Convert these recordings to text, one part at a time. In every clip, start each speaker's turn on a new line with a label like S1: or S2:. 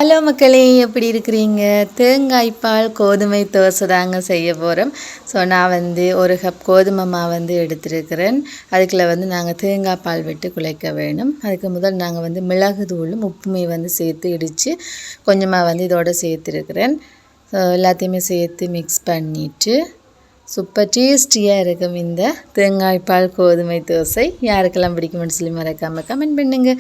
S1: Hello மக்களே, எப்படி இருக்கிறீங்க? தேங்காய் பால் கோதுமை தோசை தாங்க செய்ய போகிறோம். ஸோ நான் ஒரு கப் கோதுமை மாவு எடுத்துருக்கிறேன். அதுக்குள்ள நாங்கள் தேங்காய் பால் விட்டு குழைக்க வேணும். அதுக்கு முதல் நாங்கள் மிளகு தூளும் உப்புமே சேர்த்து இடித்து கொஞ்சமாக இதோட சேர்த்துருக்கிறேன். ஸோ எல்லாத்தையுமே சேர்த்து மிக்ஸ் பண்ணிவிட்டு சூப்பர் டேஸ்டியாக இருக்கும் இந்த தேங்காய் பால் கோதுமை தோசை. யாருக்கெல்லாம் பிடிக்கும்னு சொல்லி மறக்காமல் கமெண்ட் பண்ணுங்க.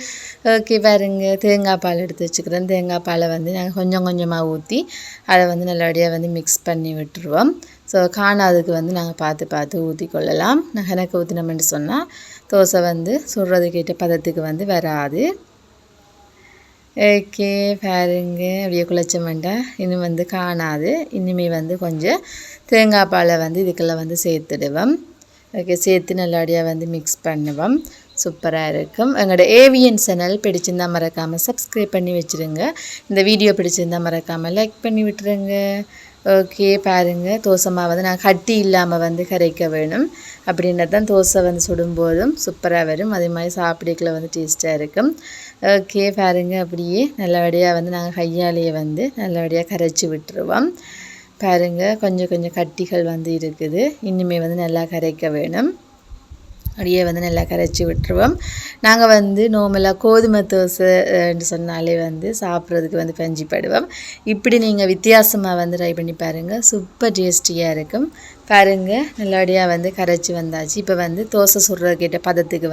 S1: ஓகே பாருங்கள், தேங்காய் பால் எடுத்து வச்சுக்கிறேன். தேங்காய் பாலை நாங்கள் கொஞ்சம் கொஞ்சமாக ஊற்றி அதை நல்லபடியாக மிக்ஸ் பண்ணி விட்டுருவோம். ஸோ காணாதுக்கு நாங்கள் பார்த்து பார்த்து ஊற்றி கொள்ளலாம். நான் எனக்கு ஊற்றினோம்னு சொன்னால் தோசை சுடுறதுக்கேற்ற பதத்துக்கு வராது. ஓகே பாருங்க, அப்படியே குழைச்ச மண்டா இன்னும் காணாது. இனிமே கொஞ்சம் தேங்காய் பாலை இதுக்குள்ளே சேர்த்துடுவோம். ஓகே, சேர்த்து நல்லபடியாக மிக்ஸ் பண்ணுவோம். சூப்பராக இருக்கும். எங்களோட ஏவிஎன் சேனல் பிடிச்சிருந்தால் மறக்காமல் சப்ஸ்கிரைப் பண்ணி வச்சுருங்க. இந்த வீடியோ பிடிச்சிருந்தால் மறக்காமல் லைக் பண்ணி விட்டுருங்க. ஓகே பாருங்கள், தோசை மாவு நான் கட்டி இல்லாமல் கரைக்க வேணும். அப்படின்றது தான் தோசை சுடும்போதும் சூப்பராக வரும். அதே மாதிரி சாப்பிடக்குள்ள டேஸ்ட்டாக இருக்கும். ஓகே பாருங்கள், அப்படியே நல்லபடியாக நாங்கள் கையாலேயே நல்லபடியாக கரைச்சி விட்டுருவோம். பாருங்கள், கொஞ்சம் கொஞ்சம் கட்டிகள் இருக்குது. இன்னுமே நல்லா கரைக்க வேணும். அப்படியே நல்லா கரைச்சி விட்டுருவோம். நாங்கள் நார்மலாக கோதுமை தோசைன்னு சொன்னாலே சாப்பிட்றதுக்கு பஞ்சிப்படுவோம். இப்படி நீங்கள் வித்தியாசமாக ட்ரை பண்ணி பாருங்கள். சூப்பர் டேஸ்டியாக இருக்கும். பாருங்கள், நல்லபடியாக கரைச்சி வந்தாச்சு. இப்போ தோசை சுடுறதுக்கிட்ட பதத்துக்கு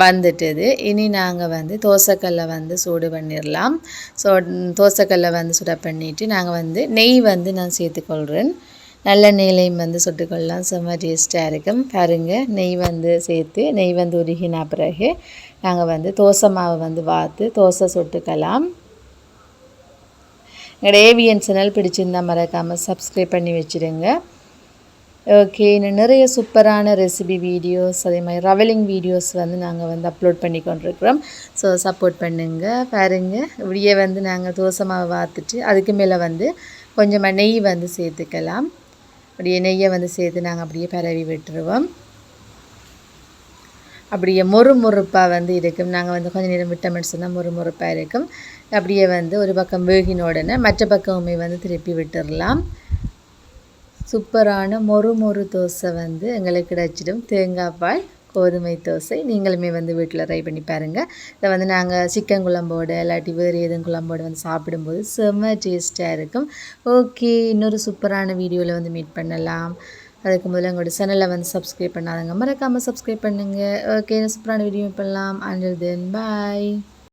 S1: வந்துட்டுது. இனி நாங்கள் தோசைக்கல்லை சூடு பண்ணிடலாம். ஸோ தோசைக்கல்லை சுட பண்ணிவிட்டு நாங்கள் நெய் நான் சேர்த்துக்கொள்கிறேன். நல்ல நெய்லையும் சுட்டுக்கொள்ளலாம். செம்ம டேஸ்ட்டாக இருக்கும். பாருங்கள், நெய் சேர்த்து நெய் உருகின பிறகு நாங்கள் தோசை மாவு வார்த்து தோசை சுட்டுக்கலாம். எங்களோட ஏவிஎன் சேனல் பிடிச்சிருந்தால் மறக்காமல் சப்ஸ்கிரைப் பண்ணி வச்சுருங்க. ஓகே, இன்னும் நிறைய சூப்பரான ரெசிபி வீடியோஸ் அதே மாதிரி ரவலிங் வீடியோஸ் நாங்கள் அப்லோட் பண்ணி கொண்டிருக்கிறோம். ஸோ சப்போர்ட் பண்ணுங்கள். பாருங்கள், இப்படியே நாங்கள் தோசை மாவு வார்த்துட்டு அதுக்கு மேலே கொஞ்சமாக நெய் சேர்த்துக்கலாம். அப்படியே நெய்யை சேர்த்து நாங்கள் அப்படியே பரவி விட்டுருவோம். அப்படியே மொறுப்பாக இருக்கும். நாங்கள் கொஞ்சம் நேரம் விட்டோம்னு சொன்னால் மொறுப்பாக இருக்கும். அப்படியே ஒரு பக்கம் வேகின உடனே மற்ற பக்கமுமே திருப்பி விட்டுடலாம். சூப்பரான மொறு தோசை எங்களுக்கு கிடைச்சிடும். தேங்காய் பால் கோதுமை தோசை நீங்களுமே வீட்டில் ட்ரை பண்ணி பாருங்கள். இதை நாங்கள் சிக்கன் குழம்போடு இல்லாட்டி வேறு எதுவும் குழம்போடு சாப்பிடும்போது செம்ம டேஸ்ட்டாக இருக்கும். ஓகே, இன்னொரு சூப்பரான வீடியோவில் மீட் பண்ணலாம். அதுக்கு முதல்ல எங்களோட சேனலை சப்ஸ்கிரைப் பண்ணாதவங்க மறக்காமல் சப்ஸ்கிரைப் பண்ணுங்கள். ஓகே, சூப்பரான வீடியோ பண்ணலாம். அண்டில் தென் பாய்.